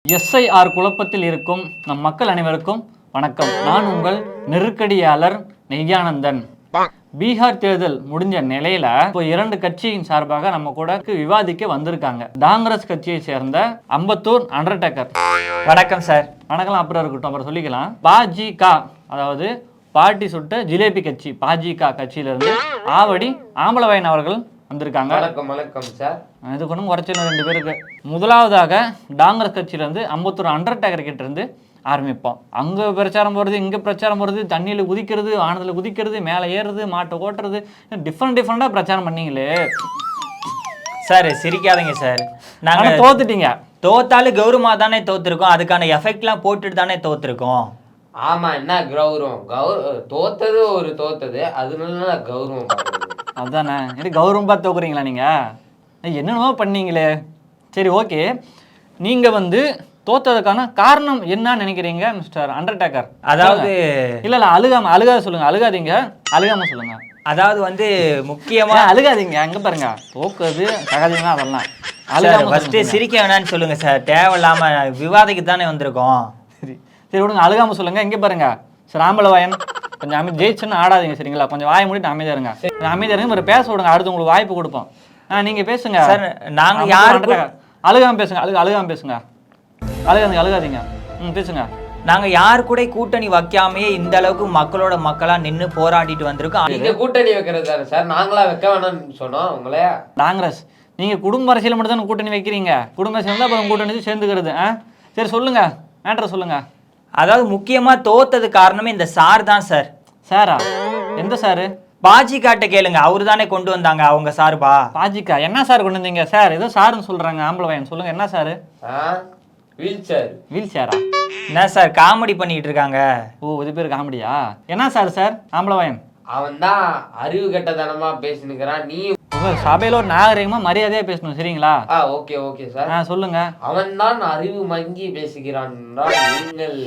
SIR குழப்பத்தில் இருக்கும் நம் மக்கள் அனைவருக்கும் வணக்கம். நான் உங்கள் நெருக்கடியாளர் நெய்யானந்தன். பீகார் தேர்தல் முடிஞ்ச நிலையில இப்போ 2 கட்சியின் சார்பாக நம்ம கூட விவாதிக்க வந்திருக்காங்க. காங்கிரஸ் கட்சியை சேர்ந்த அம்பத்தூர் அண்டர்டேக்கர். வணக்கம் சார். வணக்கம். அப்புறம் இருக்கட்டும், அப்புறம் சொல்லிக்கலாம். பாஜிகா, அதாவது பாட்டி சுட்ட ஜிலேபி கட்சி, பாஜிகா கட்சியிலிருந்து ஆவடி ஆம்பளவாயன் அவர்கள் வந்திருக்காங்க. வணக்கம். வணக்கம் சார். இது கொண்டு குறைச்சின 2 பேருக்கு. முதலாவதாக காங்கிரஸ் கட்சியிலேருந்து அம்பத்தூர் அண்டர்டேக்கர் கிட்ட இருந்து ஆரம்பிப்போம். அங்கே பிரச்சாரம் போகிறது, இங்கே பிரச்சாரம் போகிறது, தண்ணியில் குதிக்கிறது, வானத்தில் குதிக்கிறது, மேலே ஏறுறது, மாட்டை ஓட்டுறது, டிஃப்ரெண்டாக பிரச்சாரம் பண்ணீங்களே சார். சிரிக்காதீங்க சார். நாங்கள் தோத்துட்டீங்க. தோத்தாலும் கௌரவமாக தானே தோத்துருக்கோம். அதுக்கான எஃபெக்ட்லாம் போட்டுட்டு தானே தோத்துருக்கோம். ஆமா, என்ன கௌரவம்? தோத்தது ஒரு தோத்தது, அதனால கௌரவம் அதுதானே. இது கௌரவமாக தோக்குறீங்களா நீங்கள்? என்னென்னமோ பண்ணீங்களே. சரி, ஓகே. நீங்கள் தோத்ததுக்கான காரணம் என்ன நினைக்கிறீங்க மிஸ்டர் அண்டர்டேக்கர்? அதாவது இல்லை அழுகாத சொல்லுங்க. அழுகாதீங்க, அழுகாம சொல்லுங்க. அதாவது முக்கியமா அழுகாதீங்க. அங்க பாருங்க, தோக்குறது சகஜம் தான். அதெல்லாம் ஃபர்ஸ்ட் சிரிக்க வேணான்னு சொல்லுங்க சார். தேவையில்லாம விவாதிக்கு தானே வந்திருக்கோம். சரி விடுங்க, அழுகாம சொல்லுங்க. இங்க பாருங்க சார், ஆம்பளவாயன் கொஞ்சம் ஜெயிச்சுன்னு ஆடாதீங்க, சரிங்களா? கொஞ்சம் வாயை மூடிட்டு அமைதியா இருங்க. அமைதியா இருங்க, ஒரு பேச விடுங்க. அடுத்து உங்களுக்கு வாய்ப்பு கொடுப்போம். நீங்க பேசுங்க சார். நாங்க யாருக்கும் அழுகாம பேசுங்க. அழுகாம பேசுங்க. அழுகாதீங்க. பேசுங்க. நாங்க யாரு கூட கூட்டணி வைக்காமையே இந்த அளவுக்கு மக்களோட மக்களா நின்று போராடிட்டு வந்திருக்கோம். நீங்க கூட்டணி வைக்கிறது தானே சார். நாங்களா வைக்க வேணாம்னு சொன்னோம் உங்களே. காங்கிரஸ் நீங்க குடும்ப அரசியல் மட்டும் தான் கூட்டணி வைக்கிறீங்க. குடும்ப அரசியல் தான் அப்புறம் கூட்டணி சேர்ந்துக்கிறது. சரி சொல்லுங்க, மேட்டரை சொல்லுங்க. அதாவது முக்கியமா தோத்தது காரணமே இந்த சார் தான் சார். சாரா? எந்த சாரு? பாஜிகாட்ட கேளுங்க, அவரு தானே கொண்டு வந்தாங்க அவங்க சார்பா. பாஜிகா என்ன சார் கொண்டு வந்தீங்க? சார் ஏதோ சாருன்னு சொல்றாங்க ஆம்பளவாயன். சொல்லுங்க, என்ன சாரு? Wheel chair. வீல் சேரா? என்ன சார் காமெடி பண்ணிட்டு இருக்காங்க? ஓ, இது பேர் காமெடியா? என்ன சார் ஆம்பளவாயன்? அவன் தான் அறிவு கெட்டதனமா பேசினுக்கிறான். நீ சபையில ஒரு நாகரிகமா மரியாதையா பேசணும், சரிங்களா? Okay okay sir. சொல்லுங்க. அவன் தான் அறிவு மங்கி பேசுகிறான். நீங்கள்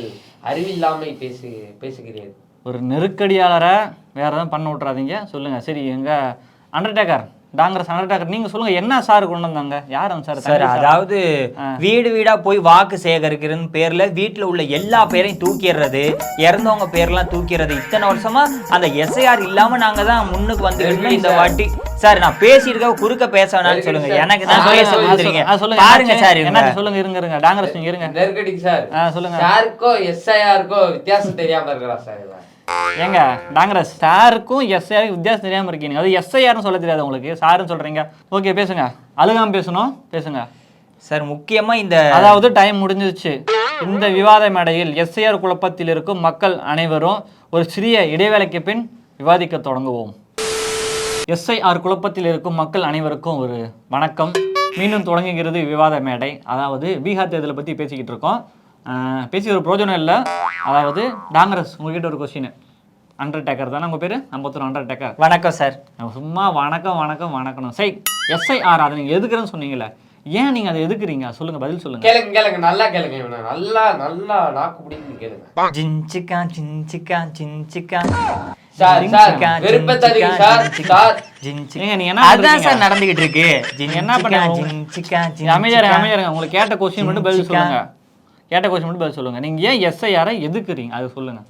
அறிவில்லாமை பேசுகிறீர்கள். ஒரு நெருக்கடியாளரை வேற எதுவும் பண்ண விட்டுறாதீங்க. சொல்லுங்க. சரி, எங்க அண்டர்டேக்கர், காங்கிரஸ் அண்டர்டேக்கர், நீங்க சொல்லுங்க, என்ன சார் கொண்டு வந்தாங்க? யார் சார்? சார் அதாவது வீடு வீடா போய் வாக்கு சேகரிக்கிறன்னு பேர்ல வீட்டுல உள்ள எல்லா பேரையும் தூக்கிடுறது, இறந்தவங்க பேர்லாம் தூக்கிறது. இத்தனை வருஷமா அந்த எஸ்ஐஆர் இல்லாம நாங்க தான் முன்னுக்கு வந்துட்டு இந்த வாட்டி. சார் நான் பேசிட்டு குறுக்க பேச வேணாம்னு சொல்லுங்க. எனக்கு தான் பேச வந்துருங்க. பாருங்க சார், என்ன சொல்லுங்க. இருங்க காங்கிரஸ், நீங்க இருங்க. நெருக்கடி சார். சொல்லுங்க. யாருக்கோ எஸ்ஐஆருக்கோ வித்தியாசம் தெரியாம இருக்கிறா சார். ஏங்க காங்கிரஸ், சாருக்கும் எஸ்ஐஆருக்கும் வித்தியாசம் தெரியாம இருக்கீங்க. அது எஸ்ஐஆர்னு சொல்ல தெரியாது உங்களுக்கு, சாருன்னு சொல்றீங்க. ஓகே, பேசுங்க. அழுகாம பேசணும், பேசுங்க. சார் முக்கியமா அதாவது டைம் முடிஞ்சிருச்சு. இந்த விவாத மேடையில் எஸ்ஐஆர் குழப்பத்தில் இருக்கும் மக்கள் அனைவரும் ஒரு சிறிய இடைவேளைக்கு பின் விவாதிக்க தொடங்குவோம். எஸ்ஐஆர் குழப்பத்தில் இருக்கும் மக்கள் அனைவருக்கும் ஒரு வணக்கம். மீண்டும் தொடங்குகிறது விவாத மேடை. அதாவது பீகார் தேர்தலை பற்றி பேசிக்கிட்டு இருக்கோம். பேசி ஒரு பிரோஜனம் இல்லை. அதாவது காங்கிரஸ், உங்ககிட்ட ஒரு கொஸ்டின். அண்டர்டேக்கர் தானே உங்கள் பேர்? அம்பத்தூர் அண்டர்டேக்கர். வணக்கம் சார். சும்மா வணக்கம். சரி, எஸ்ஐஆர் அதை நீங்கள் எதுக்குறேன்னு சொன்னீங்களே, ஏன் நீங்கள் அதை எதுக்குறீங்க? சொல்லுங்க, பதில் சொல்லுங்க. கேளுங்க, நல்லா கேளுங்க. நல்லா நாக்கு பிடிக்குன்னு கேளுங்க. ஜிஞ்சிக்கா ஜிஞ்சிக்கா ஜிஞ்சிக்கா நடந்துகிட்டு இருக்கு. என்ன பண்ண? அமைதியா உங்களுக்கு கேட்ட கொஸ்டின் மட்டும் பதில் சொல்லுங்க. நீங்க ஏன் எஸ்ஐஆரை எதுக்குறீங்க அது சொல்லுங்க.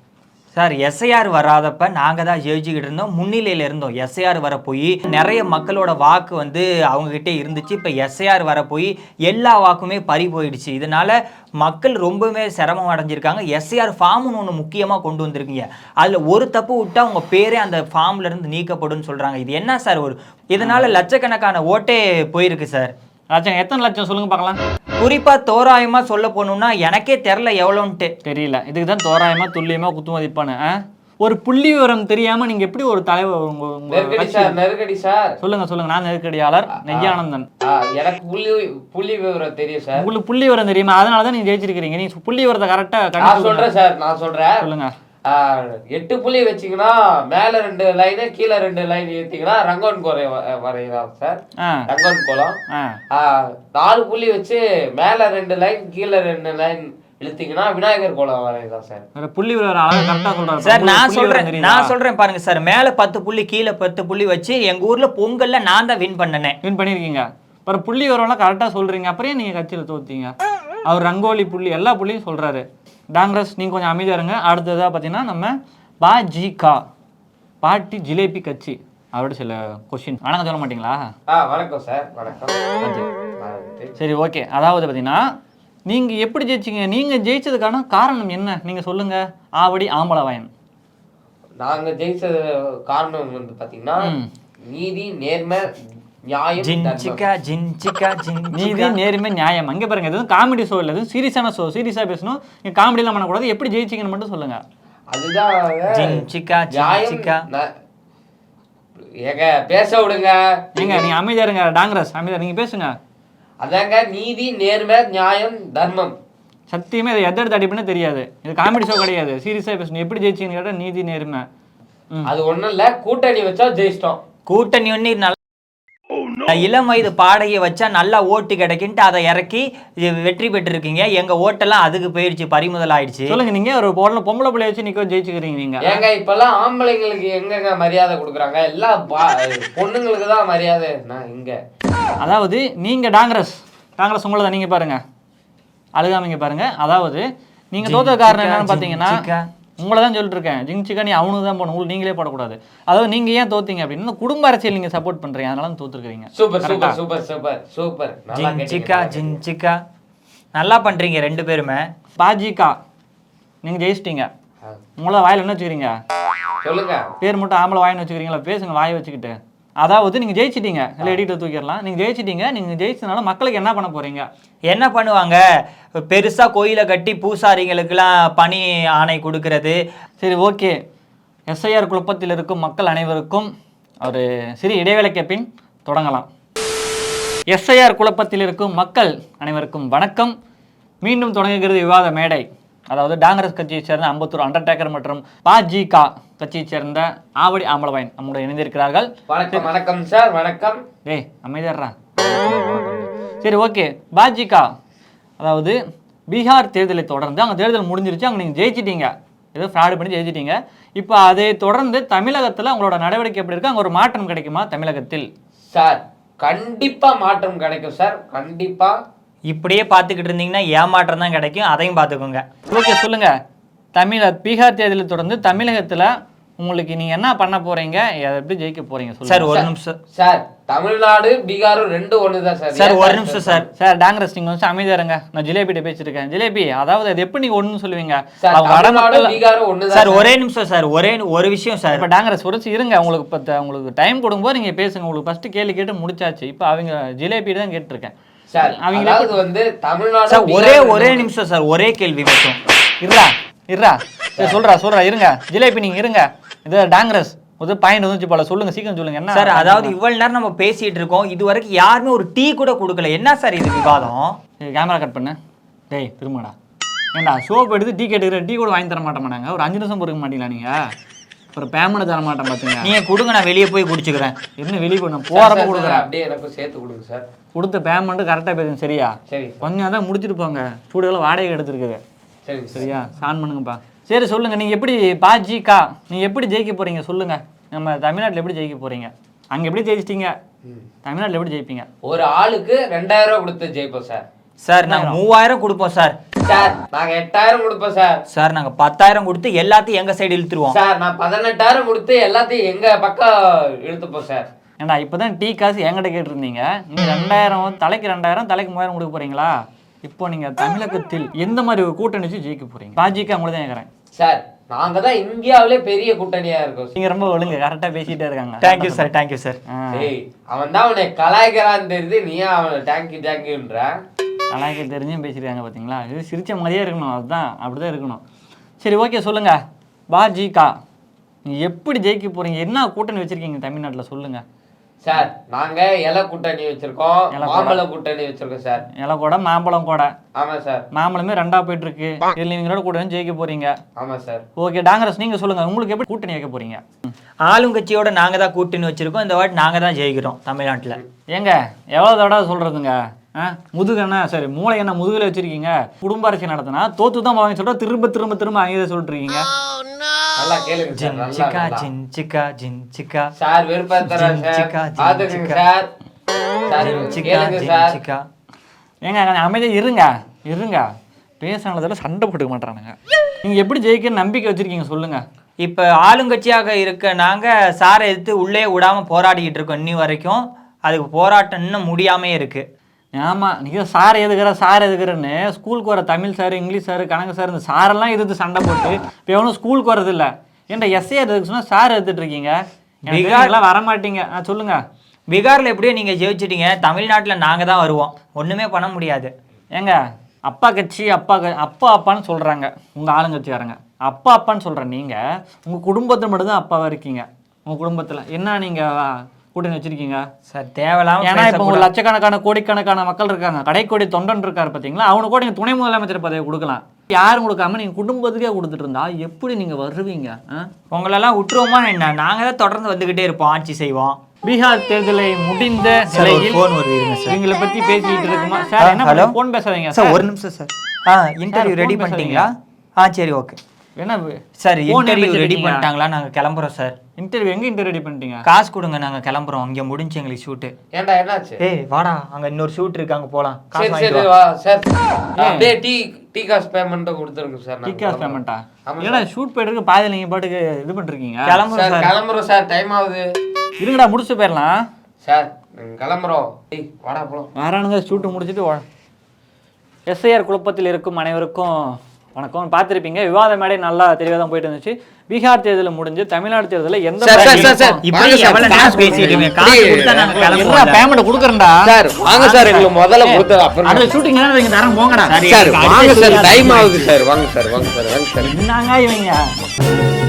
சார் எஸ்ஐஆர் வராதப்ப நாங்க தான் ஜெயிச்சுக்கிட்டு இருந்தோம், முன்னிலையில இருந்தோம். எஸ்ஐஆர் வர போய் நிறைய மக்களோட வாக்கு அவங்க கிட்டே இருந்துச்சு. இப்ப எஸ்ஐஆர் வர போய் எல்லா வாக்குமே பறி போயிடுச்சு. இதனால மக்கள் ரொம்பவே சிரமம் அடைஞ்சிருக்காங்க. எஸ்ஐஆர் ஃபார்ம்னு ஒன்று முக்கியமாக கொண்டு வந்திருக்கீங்க. அதில் ஒரு தப்பு விட்டா உங்க பேரே அந்த ஃபார்ம்ல இருந்து நீக்கப்படும் சொல்றாங்க. இது என்ன சார்? இதனால லட்சக்கணக்கான ஓட்டே போயிருக்கு சார். லட்சம் எத்தனை லட்சம் சொல்லுங்க பார்க்கலாம். குறிப்பா தோராயமா சொல்ல போனோம்னா எனக்கே தெரியல எவ்வளோன்ட்டு. தெரியல. இதுக்கு தான் தோராயமா துல்லியமா குத்துமதிப்பானு. ஒரு புள்ளி விவரம் தெரியாம நீங்க எப்படி ஒரு தலைவர்? நெருக்கடி சார். சொல்லுங்க. நான் நெருக்கடியாளர் நெய்யானந்தன். எனக்கு புள்ளி விவரம் தெரியும் சார். உங்களுக்கு புள்ளி விவரம் தெரியுமா? அதனாலதான் நீங்க ஜெயிச்சிருக்கீங்க. நீங்க புள்ளி விவரத்தை கரெக்டா நான் சொல்றேன். சொல்லுங்க. 8 புள்ளி வச்சீங்கன்னா மேல 2 லைனு கீழே 2 லைன் ஏத்தீங்கன்னா ரங்கோன் கோரை வரையலாம் சார். ரங்கோன் கோலம். 4 புள்ளி வச்சு மேல 2 லைன் கீழே 2 லைன் இழுத்தீங்கன்னா விநாயகர் கோலம் வரையலாம் சார். புள்ளி கரெக்டா சொல்றேன் சார். நான் சொல்றேன் பாருங்க சார். மேல 10 புள்ளி கீழே 10 புள்ளி வச்சு எங்க ஊர்ல பொங்கல்ல நான் தான் வின் பண்ணிருக்கீங்க. அப்புறம் புள்ளி விவரம்லாம் கரெக்டா சொல்றீங்க. அப்புறம் நீங்க கட்சியில தோத்தீங்க? அவர் ரங்கோலி புள்ளி எல்லா புள்ளியும் சொல்கிறாரு. டாங்கரஸ் நீங்கள் கொஞ்சம் அமைதியாக இருங்க. அடுத்ததாக பார்த்தீங்கன்னா நம்ம பாஜிகா பாட்டி ஜிலேபி கட்சி அவரோட சில கொஸ்டின் வணக்கம் சொல்ல மாட்டீங்களா? வணக்கம் சார். வணக்கம். சரி ஓகே. அதாவது பார்த்தீங்கன்னா நீங்கள் எப்படி ஜெயிச்சிங்க? நீங்கள் ஜெயிச்சதுக்கான காரணம் என்ன நீங்கள் சொல்லுங்கள். ஆவடி ஆம்பளவாயன். நாங்க ஜெயிச்சது காரணம் வந்து பாத்தீங்கன்னா நீதி நேர்மை நியாயம். நீதி நேர்மை நியாயம். அங்கே பாருங்க, எதுவும் காமெடி ஷோ இல்லை, எதுவும் சீரியஸான ஷோ. சீரியஸாக பேசணும். நீங்கள் காமெடியெலாம் பண்ணக்கூடாது. எப்படி ஜெயிச்சிங்கன்னு மட்டும் சொல்லுங்கள். அதுதான் ஏங்க பேச விடுங்க. ஏங்க நீங்கள் அமைதியா இருங்க. டாங்கரஸ் அமைதியா நீங்கள் பேசுங்க. அதாங்க நீதி நேர்மை நியாயம் தர்மம். சத்தியமே இது எதற்கு அடிப்படைன்னு தெரியாது. இது காமெடி ஷோ கிடையாது. சீரியஸாக பேசணும். எப்படி ஜெயிச்சிங்கன்னு கேட்டால் நீதி நேர்மை. அது ஒன்றும் இல்லை, கூட்டணி வச்சா ஜெயிச்சிட்டோம். கூட்டணி ஒன்று இளம் வயது பாடகையை வச்சா நல்லா ஓட்டு கிடைக்குன்ட்டு அதை இறக்கி வெற்றி பெற்றிருக்கீங்க. எங்க ஓட்டெல்லாம் அதுக்கு போயிடுச்சு, பறிமுதல் ஆயிடுச்சு. சொல்லுங்க, நீங்க ஒரு பொம்பளை பிள்ளைய வச்சு நிக்க ஜெயிச்சுக்கிறீங்க நீங்க. ஏங்க இப்பெல்லாம் ஆம்பளைங்களுக்கு எங்கங்க மரியாதை கொடுக்குறாங்க? எல்லாம் பொண்ணுங்களுக்கு தான் மரியாதை. இங்க அதாவது நீங்க டாங்கரஸ் உங்களை தான் நீங்க பாருங்க, அழுகாமங்க பாருங்க. அதாவது நீங்க தோத்த காரணம் என்னன்னு பாத்தீங்கன்னா உங்களை தான் சொல்லிட்டு இருக்கேன். ஜிங்சிக்கா நீ அவனுக்கு தான் போகணும், உங்களுக்கு நீங்களே போடக்கூடாது. அதாவது நீங்க ஏன் தோத்தீங்க அப்படின்னா குடும்ப அரசியல் நீங்க சப்போர்ட் பண்றீங்க, அதனால தான் தோத்துருக்கீங்க. Super super super super super. ஜிங்சிக்கா நல்லா பண்றீங்க ரெண்டு பேருமே. பாஜிகா நீங்க ஜெயிச்சிட்டீங்க. உங்களை வாயில என்ன வச்சுக்கிறீங்க? சொல்லுங்க. பேர் மட்டும் ஆம்பளை வாயின்னு வச்சுக்கிறீங்களா? பேசுங்க வாயை வச்சுக்கிட்டு. அதாவது நீங்க ஜெயிச்சிட்டீங்க, இல்லை எடிட்டர் தூக்கிடலாம். நீங்க ஜெயிச்சிட்டீங்க. நீங்க ஜெயிச்சதுனால மக்களுக்கு என்ன பண்ண போறீங்க? என்ன பண்ணுவாங்க? பெருசா கோயிலை கட்டி பூசாரிகளுக்கெல்லாம் பணி ஆணை கொடுக்கறது. சரி ஓகே. எஸ்ஐஆர் குழப்பத்தில் இருக்கும் மக்கள் அனைவருக்கும் ஒரு சிறிய இடைவேளைக்கு பின் தொடங்கலாம். எஸ்ஐஆர் குழப்பத்தில் இருக்கும் மக்கள் அனைவருக்கும் வணக்கம். மீண்டும் தொடங்குகிறது விவாத மேடை. அதாவது டாங்கரஸ் கட்சியை சேர்ந்த அம்பத்தூர் அண்டர்டேக்கர் மற்றும் பாஜிகா கட்சியை சேர்ந்த ஆவடி ஆம்பளவாயன் நம்முடைய இணைந்திருக்கிறார்கள். வணக்கம். வணக்கம் சார். வணக்கம். டேய் அமைதியாடுறா. சரி ஓகே. பாஜிகா அதாவது பீகார் தேர்தலை தொடர்ந்து அங்கே தேர்தல் முடிஞ்சிருச்சு, அங்கே நீங்கள் ஜெயிச்சிட்டீங்க, ஏதோ ஃப்ராடு பண்ணி ஜெயிச்சிட்டீங்க. இப்போ அதை தொடர்ந்து தமிழகத்தில் உங்களோட நடவடிக்கை எப்படி இருக்கு? அங்கே ஒரு மாற்றம் கிடைக்குமா தமிழகத்தில்? சார் கண்டிப்பா மாற்றம் கிடைக்கும் சார், கண்டிப்பா. இப்படியே பார்த்துக்கிட்டு இருந்தீங்கன்னா ஏமாற்றம் தான் கிடைக்கும், அதையும் பார்த்துக்கோங்க. ஓகே சொல்லுங்க. பீகார் தேர்தலை தொடர்ந்து தமிழகத்தில் உங்களுக்கு நீங்க என்ன பண்ண போறீங்க, எப்படி ஜெயிக்க போறீங்க சொல்லுங்க. சார் ஒரு நிமிஷம் சார். தமிழ்நாடு பீகாரும் ரெண்டு ஒண்ணுதான் சார். சார் ஒரு நிமிஷம் சார். சார் டாங்கரஸ் நீங்க வந்து அமைதியா இருங்க. நான் ஜிலேபிட்ட பேசிருக்கேன். ஜிலேபி அதாவது அது எப்படி நீங்க ஒண்ணுன்னு சொல்லுவீங்க? சார் ஒரே நிமிஷம் சார், ஒரு விஷயம் சார். இப்ப டாங்கரஸ் ஒரு இருங்க. உங்களுக்கு டைம் கொடுக்கும்போது நீங்க பேசுங்க. உங்களுக்கு ஃபர்ஸ்ட் கேள்வி கேட்டு முடிச்சாச்சு. இப்ப அவங்க ஜிலேபி தான் கேட்டிருக்கேன் சார். அவங்க வந்து தமிழ்நாடு ஒரே நிமிஷம் சார், ஒரே கேள்வி மட்டும். இருடா சொல்றா இருங்க. ஜிலேபி நீங்க இருங்க. இது டாங்கரஸ் ஒரு பாயிண்ட் வந்துச்சு போல. சொல்லுங்க, சீக்கிரம் சொல்லுங்க. என்ன சார்? அதாவது இவ்வளவு நேரம் நம்ம பேசிட்டு இருக்கோம், இது வரைக்கும் யாருமே ஒரு டீ கூட கொடுக்கல. என்ன சார் இது விவாதம்? கேமரா கட் பண்ணு. டேய் திரும்படா. ஏண்டா சோப் எடுத்து டீ கேட்டுக்கிற, டீ கூட வாங்கி தர மாட்டேன். ஒரு 5 நிமிஷம் பொறுக்க மாட்டீங்களா நீங்க? ஒரு பேமெண்ட் தர மாட்டேன் பாத்துங்க. நீங்க கொடுங்க, நான் வெளியே போய் குடிச்சுக்கிறேன். என்ன வெளியே போய் போறப்ப கொடுக்குறேன். அப்படியே எனக்கு சேர்த்து கொடுங்க சார். கொடுத்த பேமெண்ட் கரெக்டா பேசுங்க சரியா? சரி. கொஞ்சம் தான் முடிச்சுட்டு போங்க. ஸ்டூடியோல வாடகை எடுத்துருக்குது. சரி சரியா? ஸ்டான் பண்ணுங்கப்பா. சரி சொல்லுங்க, நீங்க எப்படி பாஜிகா நீங்க எப்படி ஜெயிக்க போறீங்க சொல்லுங்க. நம்ம தமிழ்நாட்டில் எப்படி ஜெயிக்க போறீங்க? அங்க எப்படி ஜெயிச்சிட்டீங்க, தமிழ்நாட்டில் எப்படி ஜெயிப்பீங்க? ஒரு ஆளுக்கு 2000 ரூபாய் கொடுத்து ஜெயிப்போம் சார். சார் நாங்க 3000 கொடுப்போம் சார். சார் நாங்க 8000 கொடுப்போம் சார். சார் நாங்க 10000 கொடுத்து எல்லாத்தையும் எங்க சைடு இழுத்துருவோம் சார். நான் 18000 கொடுத்து எல்லாத்தையும் எங்க பக்கம் இழுத்துப்போம் சார். ஏண்டா இப்பதான் டீ காசு என்கிட்ட கேட்டிருந்தீங்க. நீங்க 2000 தலைக்கு 2000 தலைக்கு 3000 கொடுக்க போறீங்களா? இப்போ நீங்க தமிழகத்தில் எந்த மாதிரி ஒரு கூட்டணி வச்சு ஜெயிக்க போறீங்க? பாஜிகா உங்களுக்கு தான் கேட்கறேன் சார். நாங்க தான் இந்தியாவிலே பெரிய கூட்டணியா இருக்கோம். நீங்க ரொம்ப ஒழுங்கு கரெக்டா பேசிட்டே இருக்காங்க. Thank you sir, thank you sir. அவன் தான் அவனை கலாய்க்கிறான்னு தெரியுது, நீ அவனை தேங்க்யூன்ற கலாய்க்க தெரிஞ்சும் பேசிருக்காங்க பாத்தீங்களா? இது சிரிச்ச மாதிரியே இருக்கணும், அதுதான் அப்படிதான் இருக்கணும். சரி ஓகே சொல்லுங்க. பாஜிகா நீங்க எப்படி ஜெயிக்க போறீங்க? என்ன கூட்டணி வச்சிருக்கீங்க தமிழ்நாட்டில் சொல்லுங்க. சார் நாங்க இலை கூட்டணி வச்சிருக்கோம், மாம்பழ கூட்டணி வச்சிருக்கோம் சார். இலை கூட மாம்பழம் கூட. ஆமா சார். மாம்பழமே 2ஆ போயிட்டு இருக்கு. இதுல நீங்களோட கூட்டணி ஜெயிக்க போறீங்க. ஆமா சார். ஓகே டாங்கரஸ் நீங்க சொல்லுங்க, உங்களுக்கு எப்படி கூட்டணி வைக்க போறீங்க? ஆளுங்கட்சியோட நாங்க தான் கூட்டணி வச்சிருக்கோம். இந்த வாட்டி நாங்க தான் ஜெயிக்கிறோம் தமிழ்நாட்டுல. ஏங்க எவ்வளவு தடவை சொல்றதுங்க? முதுகண்ணா சரி மூளை என்ன முதுகுல வச்சிருக்கீங்க? குடும்ப அரசு நடத்தினா தோத்து தான் வாங்கி சொல்ற, திரும்ப திரும்ப திரும்ப அங்கே சொல்லிட்டு இருக்கீங்க. நல்லா கேளுங்க சார். சார் விருப்பத்தரேன் சார். பாத்துக்கங்க சார். ஏங்க அமைதியா இருங்க. இருங்க பேசினதில் சண்டை போட்டுக்க மாட்டானுங்க. நீங்கள் எப்படி ஜெயிக்க நம்பிக்கை வச்சுருக்கீங்க சொல்லுங்கள். இப்போ ஆளுங்கட்சியாக இருக்க நாங்கள் சாரை எதிர்த்து உள்ளே விடாமல் போராடிக்கிட்டு இருக்கோம் இன்னி வரைக்கும். அதுக்கு போராட்டம் இன்னும் முடியாமே இருக்குது. ஆமாம், நீங்கள் சார் எதுக்குறேன்னு ஸ்கூலுக்கு வர தமிழ் சார், இங்கிலீஷ் சார், கணக்கு சார், இந்த சாரெல்லாம் எதிர்த்து சண்டை போட்டு இப்போ எவனும் ஸ்கூலுக்கு வரதில்லை. ஏன்டா எஸ்ஐஆர் எதுக்கு சொன்னால் சார் எடுத்துட்டு இருக்கீங்க. பீகார்லாம் வரமாட்டீங்க. சொல்லுங்கள். பீகாரில் எப்படியோ நீங்கள் ஜெயிச்சிட்டீங்க, தமிழ்நாட்டில் நாங்கள் தான் வருவோம். ஒன்றுமே பண்ண முடியாது. ஏங்க அப்பா கட்சி அப்பான்னு சொல்கிறாங்க உங்கள் ஆளுங்கட்சிக்காரங்க. அப்பான்னு சொல்கிற நீங்கள் உங்கள் குடும்பத்தில் மட்டும்தான் அப்பாவாக இருக்கீங்க. உங்கள் குடும்பத்தில் என்ன நீங்கள் கூட்டணி வச்சுருக்கீங்க சார்? தேவையில்லாம ஏன்னா இப்போ ஒரு லட்சக்கணக்கான கோடிக்கணக்கான மக்கள் இருக்காங்க. கடைக்கோடி தொண்டன் இருக்காரு பார்த்தீங்களா, அவனுக்கு கூட நீங்கள் துணை முதலமைச்சர் பதவி கொடுக்கலாம். யாரும் கொடுக்காம நீங்கள் குடும்பத்துக்கே கொடுத்துட்டு இருந்தா எப்படி நீங்கள் வருவீங்க? உங்களெல்லாம் விட்டுருவோமா என்ன? நாங்கள் தான் தொடர்ந்து வந்துக்கிட்டே இருப்போம், ஆட்சி செய்வோம். பீகார் தேர்தலை முடிந்த நிலையில் எங்களை பற்றி பேசிக்கிட்டு இருக்குமா சார்? என்ன ஃபோன் பேசுறீங்க சார்? ஒரு நிமிஷம் சார். இன்டர்வியூ ரெடி பண்ணிட்டீங்களா? சரி, ஓகே. என்ன சார் இன்டர்வியூ ரெடி பண்ணிட்டாங்களா? நாங்கள் கிளம்புறோம் சார். இன்டர்வியூ எங்கே இன்டர்வியூ ரெடி பண்ணிட்டீங்க? காசு கொடுங்க, நாங்கள் கிளம்புறோம். இங்கே முடிஞ்சு எங்களுக்கு ஷூட்டு. ஏன்டா என்னாச்சு? ஏய் வாடா, அங்கே இன்னொரு ஷூட் இருக்கு, அங்கே போகலாம். சரி வா சார். அப்படியே டீ காசு பேமெண்ட் கொடுத்துருங்க சார். டீ காசு பேமெண்ட்டா? ஏன்னா ஷூட் போயிட்டு இருக்கு, பாதியில் நீங்கள் பாட்டுக்கு இது பண்ணிருக்கீங்க. கிளம்புறோம் சார், டைம் ஆகுது. இருங்கடா முடிச்சு போயிடலாம் சார். கிளம்புறோம். வாடா போலாம். வரானுங்க ஷூட்டு முடிச்சுட்டு. எஸ்ஐஆர் குழப்பத்தில் இருக்கும் அனைவருக்கும் வணக்கம். பார்த்துருப்பீங்க, விவாத மேடை நல்லா தெளிவாக தான் போயிட்டு இருந்துச்சு. பீகார் தேர்தல் முடிஞ்சு தமிழ்நாடு தேர்தலில் எந்த பேமெண்ட் கொடுக்குறேன்டா சார். வாங்க சார், எங்களுக்கு முதல்ல கொடுத்தது அப்புறம் ஷூட்டிங் தரம் போங்கடா சார். வாங்க சார், டைம் ஆகுது சார். வாங்க சார், வாங்க சார், வாங்க சார். என்னங்க இவங்க